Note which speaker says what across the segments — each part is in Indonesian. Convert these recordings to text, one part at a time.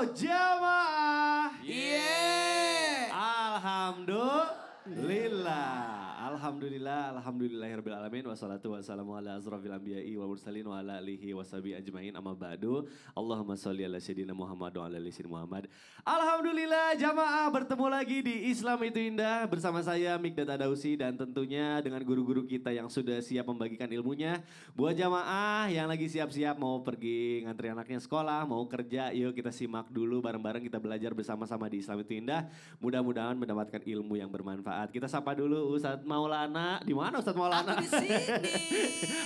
Speaker 1: jamaah.
Speaker 2: Yeah.
Speaker 1: Alhamdulillah. Alhamdulillahirabbil alamin wassalatu wassalamu ala asrofil anbiya'i wal mursalin wa ala alihi washabihi ajmain amma ba'du. Allahumma sholli ala sayyidina Muhammad wa ala ali sayyidina Muhammad. Alhamdulillah jamaah bertemu lagi di Islam itu Indah bersama saya Mikdad Adausi dan tentunya dengan guru-guru kita yang sudah siap membagikan ilmunya. Buat jamaah yang lagi siap-siap mau pergi ngantri anaknya sekolah, mau kerja, yuk kita simak dulu bareng-bareng kita belajar bersama-sama di Islam itu Indah. Mudah-mudahan mendapatkan ilmu yang bermanfaat. Kita sapa dulu Ustadz Maulana. Di mana Ustadz Maulana?
Speaker 2: Aku di sini.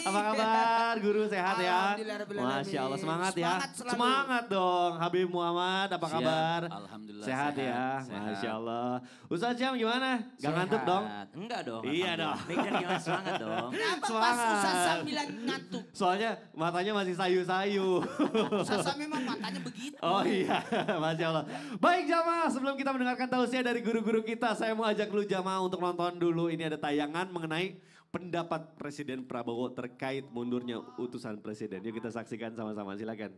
Speaker 1: Apa kabar guru, sehat ya?
Speaker 2: Alhamdulillah.
Speaker 1: Masya Allah semangat ya.
Speaker 2: Selalu.
Speaker 1: Semangat dong Habib Muhammad, apa kabar?
Speaker 3: Alhamdulillah
Speaker 1: Sehat ya,
Speaker 3: sehat.
Speaker 1: Masya Allah. Ustadz Syam gimana? Gak ngantuk dong?
Speaker 3: Enggak dong.
Speaker 1: Iya dong.
Speaker 3: Mikir gimana semangat dong.
Speaker 2: Kenapa
Speaker 1: Semangat.
Speaker 2: pas Usasa bilang ngantuk?
Speaker 1: Soalnya matanya masih sayu-sayu.
Speaker 2: Usasa memang matanya begitu.
Speaker 1: Oh iya, Masya Allah. Baik jamaah, sebelum kita mendengarkan tausiah dari guru-guru kita, saya mau ajak dulu jamaah untuk nonton dulu. Ini ada tayangan mengenai pendapat Presiden Prabowo terkait mundurnya utusan Presiden. Yuk kita saksikan sama-sama, silakan.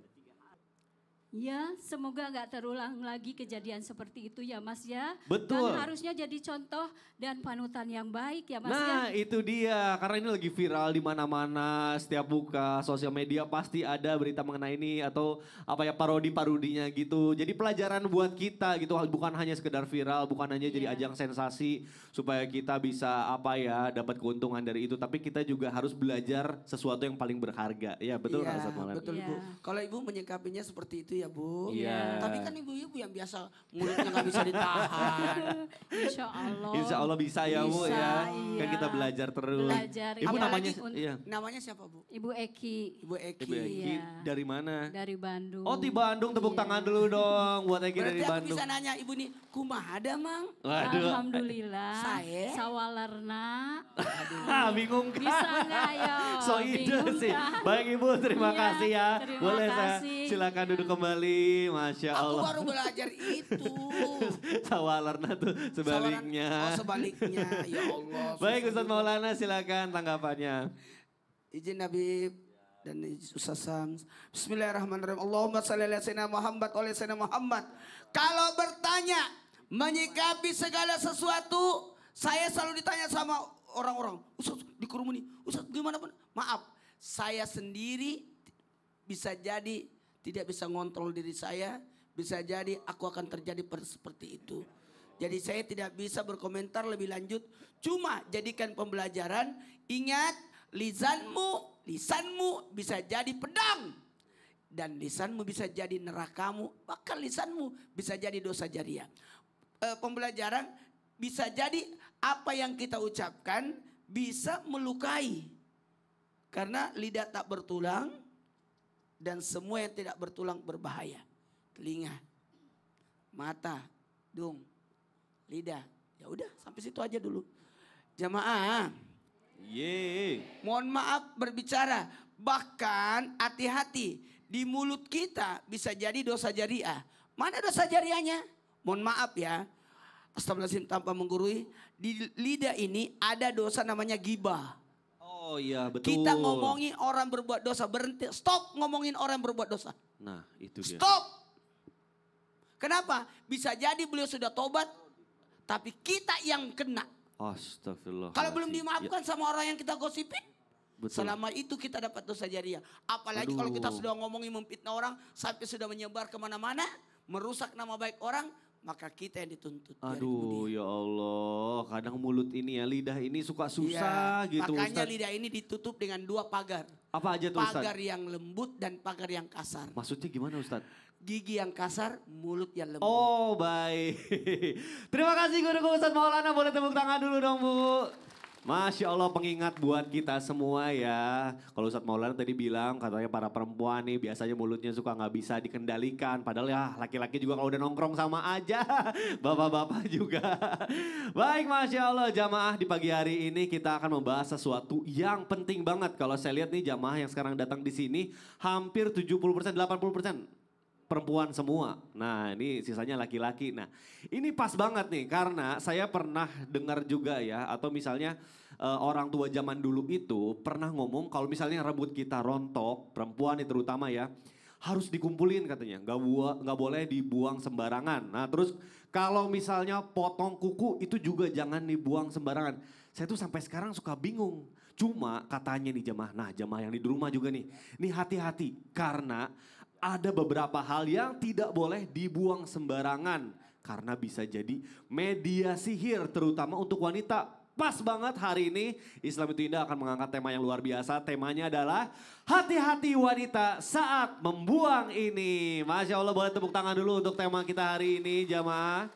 Speaker 4: Ya, semoga nggak terulang lagi kejadian seperti itu ya Mas ya.
Speaker 1: Betul.
Speaker 4: Dan harusnya jadi contoh dan panutan yang baik ya Mas ya.
Speaker 1: Nah itu dia, karena ini lagi viral di mana-mana, setiap buka sosial media pasti ada berita mengenai ini atau apa ya parodi-parodinya gitu. Jadi pelajaran buat kita gitu, bukan hanya sekedar viral, bukan hanya jadi ajang sensasi supaya kita bisa apa ya dapat keuntungan dari itu, tapi kita juga harus belajar sesuatu yang paling berharga. Ya betul
Speaker 2: Iya,
Speaker 1: Ustaz Maulana?
Speaker 2: betul
Speaker 4: Iya.
Speaker 2: Bu. Kalau Ibu menyikapinya seperti itu ya Bu.
Speaker 1: Iya.
Speaker 2: Tapi kan ibu-ibu yang biasa mulutnya nggak bisa ditahan.
Speaker 4: Insya Allah.
Speaker 1: Insya Allah bisa ya Bu
Speaker 4: Bisa,
Speaker 1: ya.
Speaker 4: iya.
Speaker 1: Kan kita belajar terus.
Speaker 4: Belajar,
Speaker 1: Ibu
Speaker 4: apalagi
Speaker 1: namanya, iya.
Speaker 2: Namanya siapa Bu?
Speaker 4: Ibu Eki
Speaker 2: Ibu Eki.
Speaker 1: Ibu Eki
Speaker 4: Iya.
Speaker 1: dari mana?
Speaker 4: dari Bandung.
Speaker 1: Oh di Bandung, tepuk
Speaker 4: Iya.
Speaker 1: tangan dulu dong buat Eki dari
Speaker 2: Berarti aku
Speaker 1: Bandung.
Speaker 2: bisa nanya Ibu nih, kumaha ada Mang?
Speaker 1: Waduh.
Speaker 4: Alhamdulillah.
Speaker 2: Saya?
Speaker 4: Sawalerna.
Speaker 1: Ah, bingung kan?
Speaker 4: Bisa nggak ya?
Speaker 1: So ide
Speaker 4: Bingung
Speaker 1: sih.
Speaker 4: kan?
Speaker 1: Baik Ibu, terima
Speaker 4: Iya,
Speaker 1: kasih ya.
Speaker 4: terima
Speaker 1: Boleh saya
Speaker 4: kasih.
Speaker 1: silakan duduk kembali. Masya
Speaker 2: Aku
Speaker 1: Allah.
Speaker 2: baru belajar itu.
Speaker 1: Sawalerna tuh sebaliknya.
Speaker 2: Oh sebaliknya, ya Allah.
Speaker 1: Baik
Speaker 2: susah
Speaker 1: Ustadz
Speaker 2: juga.
Speaker 1: Maulana silakan tanggapannya.
Speaker 2: Izin Nabi dan Ustaz Sam. Bismillahirrahmanirrahim. Allahumma shalli ala sayyidina Muhammad wa ala sayyidina Muhammad. Kalau bertanya, menyikapi segala sesuatu, saya selalu ditanya sama orang-orang, Ustaz dikerumuni, Ustaz gimana pun. Maaf, saya sendiri bisa jadi tidak bisa ngontrol diri saya, bisa jadi aku akan terjadi seperti itu. Jadi saya tidak bisa berkomentar lebih lanjut, cuma jadikan pembelajaran, ingat lisanmu bisa jadi pedang. Dan lisanmu bisa jadi nerakamu, bahkan lisanmu bisa jadi dosa jariah. Pembelajaran bisa jadi apa yang kita ucapkan bisa melukai. Karena lidah tak bertulang dan semua yang tidak bertulang berbahaya. Telinga, mata, hidung, lidah. Ya udah sampai situ aja dulu. Jamaah, mohon maaf berbicara. Bahkan hati-hati, di mulut kita bisa jadi dosa jariah. Mana dosa jariahnya? Mohon maaf ya. Astagfirullahaladzim tanpa menggurui. Di lidah ini ada dosa namanya ghibah.
Speaker 1: Oh iya betul.
Speaker 2: Kita ngomongin orang berbuat dosa. Berhenti, stop ngomongin orang berbuat dosa.
Speaker 1: Nah itu dia.
Speaker 2: Stop. Kenapa? Bisa jadi beliau sudah tobat, tapi kita yang kena.
Speaker 1: Astagfirullah.
Speaker 2: Kalau belum dimaafkan sama orang yang kita gosipin,
Speaker 1: Betul.
Speaker 2: selama itu kita dapat dosa jariah. Apalagi kalau kita sudah ngomongin memfitnah orang, sampai sudah menyebar kemana-mana, merusak nama baik orang, maka kita yang dituntut.
Speaker 1: Aduh ya Allah, kadang mulut ini ya, lidah ini suka susah gitu
Speaker 2: Makanya
Speaker 1: Ustadz.
Speaker 2: lidah ini ditutup dengan 2 pagar.
Speaker 1: Apa aja tuh Ustadz?
Speaker 2: Pagar yang lembut dan pagar yang kasar.
Speaker 1: Maksudnya gimana Ustadz?
Speaker 2: Gigi yang kasar, mulut yang lembut.
Speaker 1: Oh baik. Terima kasih guru Ustadz Maulana, boleh tepuk tangan dulu dong Bu. Masya Allah pengingat buat kita semua ya. Kalau Ustadz Maulana tadi bilang katanya para perempuan nih biasanya mulutnya suka nggak bisa dikendalikan. Padahal ya laki-laki juga kalau udah nongkrong sama aja. Bapak-bapak juga. Baik Masya Allah jamaah di pagi hari ini kita akan membahas sesuatu yang penting banget. Kalau saya lihat nih jamaah yang sekarang datang di sini hampir 70%, 80% perempuan semua. Nah ini sisanya laki-laki. Nah ini pas banget nih karena saya pernah dengar juga ya atau misalnya orang tua zaman dulu itu pernah ngomong kalau misalnya rambut kita rontok, perempuan nih terutama ya, harus dikumpulin katanya, nggak boleh dibuang sembarangan. Nah terus kalau misalnya potong kuku itu juga jangan dibuang sembarangan. Saya tuh sampai sekarang suka bingung. Cuma katanya nih jamaah yang di rumah juga nih hati-hati karena ada beberapa hal yang tidak boleh dibuang sembarangan karena bisa jadi media sihir terutama untuk wanita. Pas banget hari ini Islam itu Indah akan mengangkat tema yang luar biasa. Temanya adalah hati-hati wanita saat membuang ini. Masya Allah, boleh tepuk tangan dulu untuk tema kita hari ini jamaah.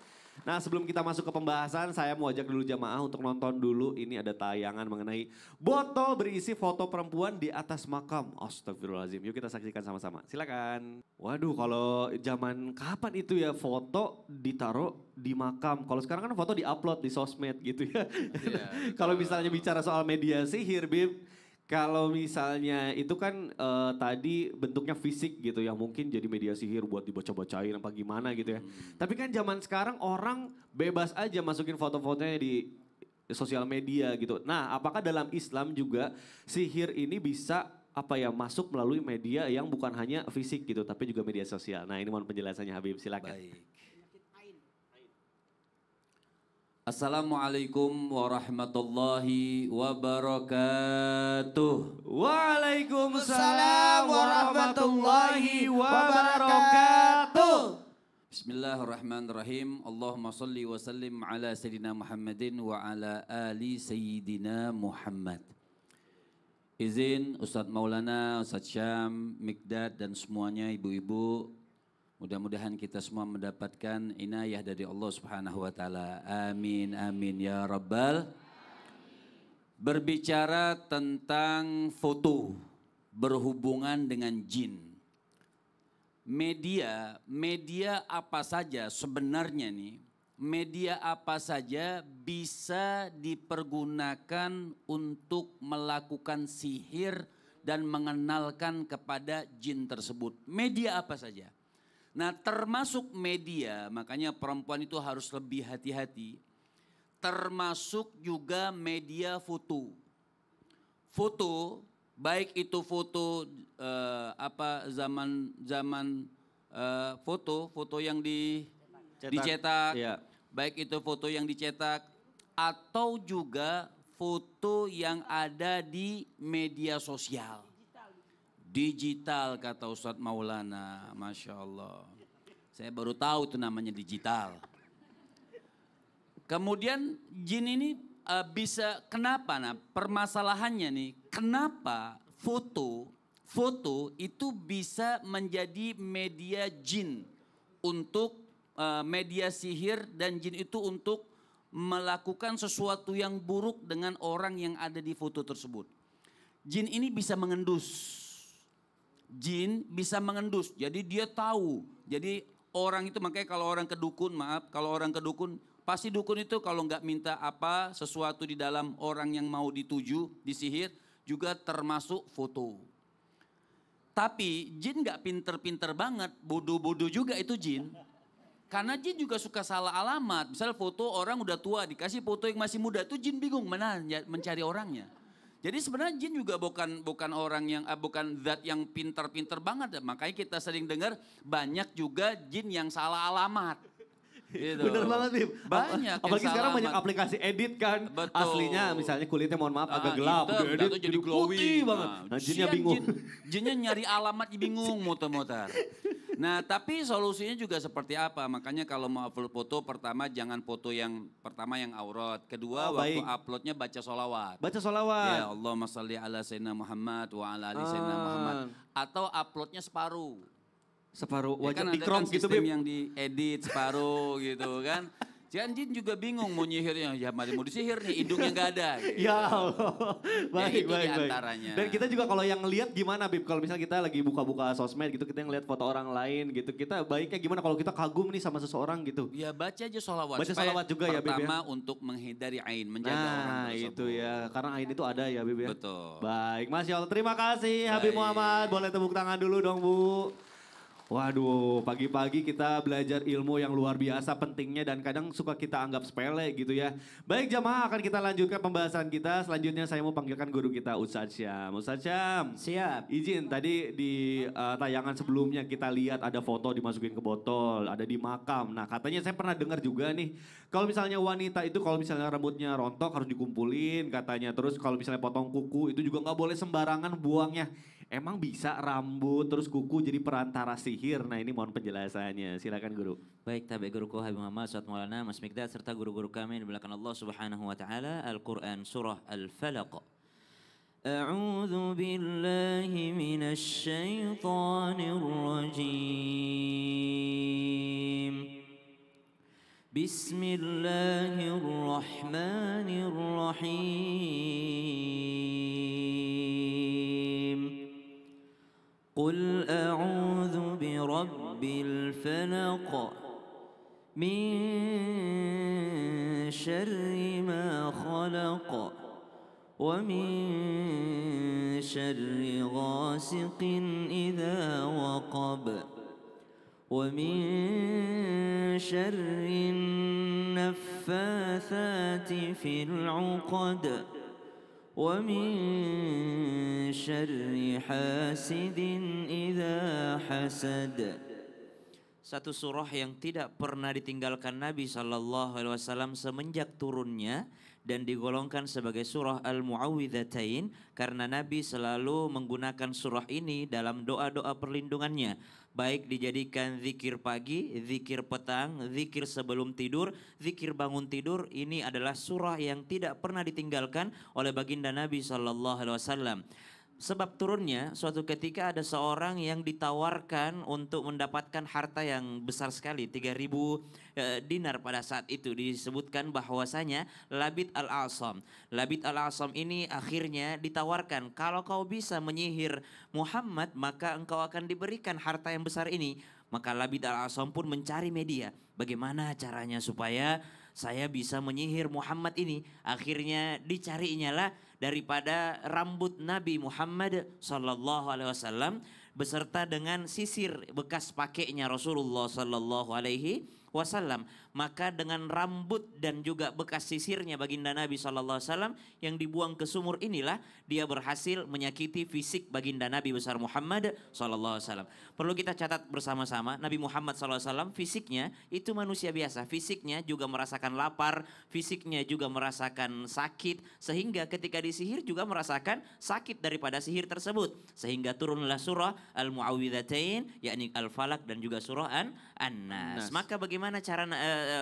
Speaker 1: Nah sebelum kita masuk ke pembahasan saya mau ajak dulu jamaah untuk nonton dulu. Ini ada tayangan mengenai botol berisi foto perempuan di atas makam. Astagfirullahaladzim, yuk kita saksikan sama-sama. Silakan. Waduh kalau zaman kapan itu ya foto ditaruh di makam. Kalau sekarang kan foto diupload di sosmed gitu ya. Kalau misalnya bicara soal media sihir Bib. Kalau misalnya itu kan tadi bentuknya fisik gitu yang mungkin jadi media sihir buat dibaca-bacain apa gimana gitu ya. Tapi kan zaman sekarang orang bebas aja masukin foto-fotonya di sosial media gitu. Nah apakah dalam Islam juga sihir ini bisa masuk melalui media yang bukan hanya fisik gitu tapi juga media sosial. Nah ini mohon penjelasannya Habib, silakan.
Speaker 3: Baik. Assalamualaikum warahmatullahi wabarakatuh.
Speaker 1: Waalaikumsalam warahmatullahi wabarakatuh.
Speaker 3: Bismillahirrahmanirrahim. Allahumma salli wa sallim ala Sayyidina Muhammadin wa ala ali Sayyidina Muhammad. Izin Ustadz Maulana, Ustadz Syam, Mikdad dan semuanya ibu-ibu. Mudah-mudahan kita semua mendapatkan inayah dari Allah Subhanahu wa taala. Amin amin ya rabbal. Berbicara tentang foto berhubungan dengan jin. Media apa saja sebenarnya nih? Media apa saja bisa dipergunakan untuk melakukan sihir dan mengenalkan kepada jin tersebut. Media apa saja? Nah termasuk media, makanya perempuan itu harus lebih hati-hati. Termasuk juga media foto. Foto, baik itu foto foto yang dicetak,
Speaker 1: Ya.
Speaker 3: baik itu foto yang dicetak atau juga foto yang ada di media sosial. Digital kata Ustadz Maulana, Masya Allah. Saya baru tahu itu namanya digital. Kemudian jin ini bisa, kenapa? Nah permasalahannya nih, kenapa foto itu bisa menjadi media jin untuk media sihir dan jin itu untuk melakukan sesuatu yang buruk dengan orang yang ada di foto tersebut. Jin ini bisa mengendus. Jin bisa mengendus, jadi dia tahu. Jadi orang itu makanya kalau orang kedukun, pasti dukun itu kalau nggak minta sesuatu di dalam orang yang mau dituju, disihir, juga termasuk foto. Tapi jin nggak pinter-pinter banget, bodoh-bodoh juga itu jin. Karena jin juga suka salah alamat. Misal foto orang udah tua, dikasih foto yang masih muda, itu jin bingung mana mencari orangnya. Jadi sebenarnya jin juga bukan orang yang bukan zat yang pinter-pinter banget. Makanya kita sering dengar banyak juga jin yang salah alamat. Gitu.
Speaker 1: Bener banget Bib.
Speaker 3: Banyak.
Speaker 1: Apalagi sekarang banyak aplikasi edit kan.
Speaker 3: Betul.
Speaker 1: Aslinya misalnya kulitnya mohon maaf agak gelap.
Speaker 3: Hitam,
Speaker 1: Edit
Speaker 3: jadi glowing.
Speaker 1: putih banget. Nah jinnya bingung.
Speaker 3: Jinnya nyari alamat bingung muter-muter. Nah tapi solusinya juga seperti apa? Makanya kalau mau upload foto pertama jangan foto yang aurat. Kedua waktu uploadnya baca sholawat.
Speaker 1: Baca sholawat.
Speaker 3: Ya Allahumma salli ala Sayyidina Muhammad wa ala ali Sayyidina Muhammad. Atau uploadnya separuh.
Speaker 1: Separuh
Speaker 3: Ya
Speaker 1: wajah
Speaker 3: kan
Speaker 1: dikrom
Speaker 3: ada kan
Speaker 1: gitu
Speaker 3: sistem
Speaker 1: Bib.
Speaker 3: yang diedit separuh gitu kan. Jangan jin juga bingung mau nyihirnya, ya mari mau disihir nih hidungnya gak ada. Gitu.
Speaker 1: Ya Allah, baik,
Speaker 3: itu
Speaker 1: baik.
Speaker 3: diantaranya.
Speaker 1: Dan kita juga kalau yang lihat gimana Bib, kalau misalnya kita lagi buka-buka sosmed gitu, kita ngeliat foto orang lain gitu, kita baiknya gimana kalau kita kagum nih sama seseorang gitu.
Speaker 3: Ya baca aja sholawat.
Speaker 1: Baca sholawat juga ya Bib ya.
Speaker 3: Pertama untuk menghindari ain, menjaga orang
Speaker 1: Nah
Speaker 3: tersebut.
Speaker 1: itu ya, karena ain itu ada ya Bib ya.
Speaker 3: Betul.
Speaker 1: Baik, Masya Allah, terima kasih Habib
Speaker 3: Baik.
Speaker 1: Muhammad, boleh tepuk tangan dulu dong Bu. Waduh, pagi-pagi kita belajar ilmu yang luar biasa pentingnya dan kadang suka kita anggap sepele gitu ya. Baik jamaah, akan kita lanjutkan pembahasan kita. Selanjutnya saya mau panggilkan guru kita Ustadz Syam. Ustadz Syam,
Speaker 5: Siap.
Speaker 1: izin tadi di tayangan sebelumnya kita lihat ada foto dimasukin ke botol, ada di makam. Nah katanya saya pernah dengar juga nih, kalau misalnya wanita itu kalau misalnya rambutnya rontok harus dikumpulin katanya. Terus kalau misalnya potong kuku itu juga nggak boleh sembarangan buangnya. Emang bisa rambut terus kuku jadi perantara sihir? Nah ini mohon penjelasannya, silakan guru.
Speaker 5: Baik, tabi guruku Habib Muhammad Ustadz Maulana Mas Mikdad serta guru-guru kami yang dimuliakan Allah Subhanahu wa taala. Al-Qur'an surah Al-Falaq. A'udzu billahi minasy syaithanir rajim. Bismillahirrahmanirrahim. قل أعوذ برب الفلق من شر ما خلق ومن شر غاسق إذا وقب ومن شر النفاثات في العقد ومن شر حاسد إذا حسد. Satu surah yang tidak pernah ditinggalkan Nabi SAW semenjak turunnya dan digolongkan sebagai surah Al-Mu'awwidhatain karena Nabi selalu menggunakan surah ini dalam doa-doa perlindungannya. Baik dijadikan zikir pagi, zikir petang, zikir sebelum tidur, zikir bangun tidur. Ini adalah surah yang tidak pernah ditinggalkan oleh baginda Nabi SAW. Sebab turunnya suatu ketika ada seorang yang ditawarkan untuk mendapatkan harta yang besar sekali, 3.000 dinar pada saat itu. Disebutkan bahwasanya Labid al-Asam. Labid al-Asam ini akhirnya ditawarkan, kalau kau bisa menyihir Muhammad maka engkau akan diberikan harta yang besar ini. Maka Labid al-Asam pun mencari media, bagaimana caranya supaya saya bisa menyihir Muhammad ini. Akhirnya dicarinya lah daripada rambut Nabi Muhammad SAW beserta dengan sisir bekas pakainya Rasulullah SAW. Maka dengan rambut dan juga bekas sisirnya baginda Nabi SAW yang dibuang ke sumur inilah dia berhasil menyakiti fisik baginda Nabi besar Muhammad SAW. Perlu kita catat bersama-sama, Nabi Muhammad SAW fisiknya itu manusia biasa. Fisiknya juga merasakan lapar, fisiknya juga merasakan sakit. Sehingga ketika disihir juga merasakan sakit daripada sihir tersebut. Sehingga turunlah surah Al-Mu'awwidhatain, yakni Al-Falaq dan juga surah An-Nas. Maka bagaimana cara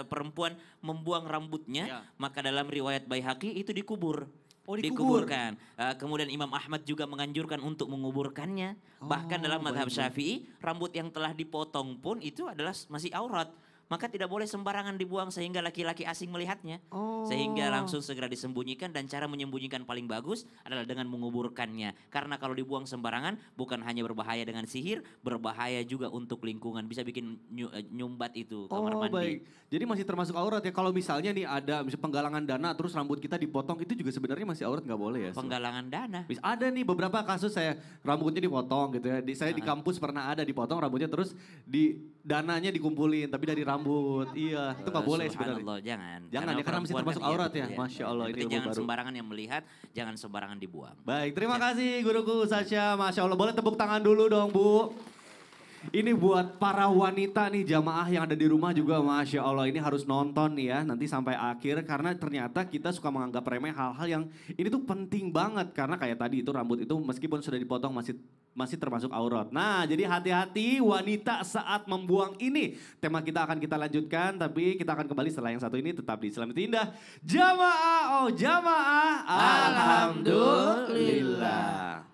Speaker 5: perempuan membuang rambutnya?
Speaker 1: Ya.
Speaker 5: Maka dalam riwayat Baihaqi itu dikubur.
Speaker 1: Oh, dikubur.
Speaker 5: Dikuburkan. Kemudian Imam Ahmad juga menganjurkan untuk menguburkannya. Bahkan dalam mazhab Syafi'i, rambut yang telah dipotong pun itu adalah masih aurat. Maka tidak boleh sembarangan dibuang sehingga laki-laki asing melihatnya. Sehingga langsung segera disembunyikan, dan cara menyembunyikan paling bagus adalah dengan menguburkannya. Karena kalau dibuang sembarangan bukan hanya berbahaya dengan sihir, berbahaya juga untuk lingkungan. Bisa bikin nyumbat itu kamar mandi.
Speaker 1: Baik. Jadi masih termasuk aurat ya. Kalau misalnya nih ada misalnya penggalangan dana terus rambut kita dipotong, itu juga sebenarnya masih aurat, nggak boleh ya?
Speaker 5: Penggalangan dana.
Speaker 1: Ada nih beberapa kasus saya rambutnya dipotong gitu ya. Saya di kampus pernah ada dipotong rambutnya terus dananya dikumpulin tapi dari rambut. Iya, itu nggak boleh sebenarnya.
Speaker 5: Subhanallah, jangan.
Speaker 1: Jangan ya, karena masih termasuk aurat ya. Masya Allah,
Speaker 5: Yang
Speaker 1: ini
Speaker 5: penting
Speaker 1: ilmu
Speaker 5: jangan
Speaker 1: baru.
Speaker 5: sembarangan yang melihat, jangan sembarangan dibuang.
Speaker 1: Baik, terima kasih guruku Sasha. Masya Allah, boleh tepuk tangan dulu dong Bu. Ini buat para wanita nih, jamaah yang ada di rumah juga, Masya Allah, ini harus nonton nih ya nanti sampai akhir. Karena ternyata kita suka menganggap remeh hal-hal yang ini tuh penting banget. Karena kayak tadi itu rambut itu meskipun sudah dipotong masih termasuk aurat. Nah jadi hati-hati wanita saat membuang ini. Tema kita akan kita lanjutkan, tapi kita akan kembali setelah yang satu ini. Tetap di Islam itu Indah. Jamaah, oh jamaah, alhamdulillah.